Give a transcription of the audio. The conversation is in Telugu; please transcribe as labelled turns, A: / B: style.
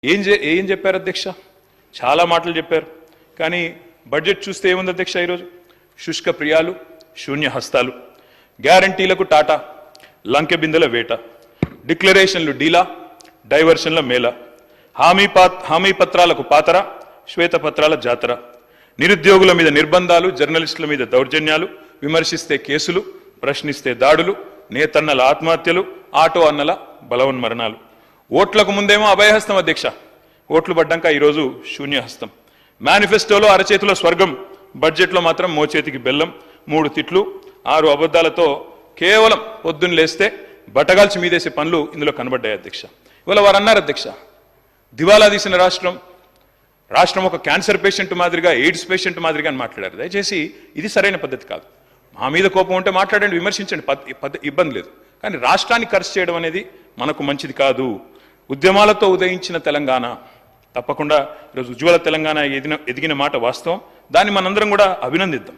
A: ఏం చెప్పారు అధ్యక్ష? చాలా మాటలు చెప్పారు. కానీ బడ్జెట్ చూస్తే ఏముంది అధ్యక్ష? ఈరోజు శుష్క ప్రియాలు, శూన్య హస్తాలు, గ్యారంటీలకు టాటా, లంకె బిందెల వేట, డిక్లరేషన్లు డీలా, డైవర్షన్ల మేళ, హామీ పత్రాలకు పాతర, శ్వేతపత్రాల జాతర, నిరుద్యోగుల మీద నిర్బంధాలు, జర్నలిస్టుల మీద దౌర్జన్యాలు, విమర్శిస్తే కేసులు, ప్రశ్నిస్తే దాడులు, నేతన్నల ఆత్మహత్యలు, ఆటో అన్నల బలవన్మరణాలు. ఓట్లకు ముందేమో అభయహస్తం అధ్యక్ష, ఓట్లు పడ్డాక ఈరోజు శూన్యహస్తం. మేనిఫెస్టోలో అరచేతిలో స్వర్గం, బడ్జెట్లో మాత్రం మోచేతికి బెల్లం. 3 తిట్లు 6 అబద్ధాలతో కేవలం పొద్దున్న లేస్తే బట్టగాల్చి మీదేసే పనులు ఇందులో కనబడ్డాయి అధ్యక్ష. ఇవాళ వారు అన్నారు అధ్యక్ష, దివాలా తీసిన రాష్ట్రం ఒక క్యాన్సర్ పేషెంట్ మాదిరిగా, ఎయిడ్స్ పేషెంట్ మాదిరిగా అని మాట్లాడారు. దయచేసి ఇది సరైన పద్ధతి కాదు. మా మీద కోపం ఉంటే మాట్లాడండి, విమర్శించండి, ఇబ్బంది లేదు. కానీ రాష్ట్రాన్ని ఖర్చు చేయడం అనేది మనకు మంచిది కాదు. ఉద్యమాలతో ఉదయించిన తెలంగాణ, తప్పకుండా ఈరోజు ఉజ్వల తెలంగాణ ఎదిగిన మాట వాస్తవం. దాన్ని మనందరం కూడా అభినందిద్దాం.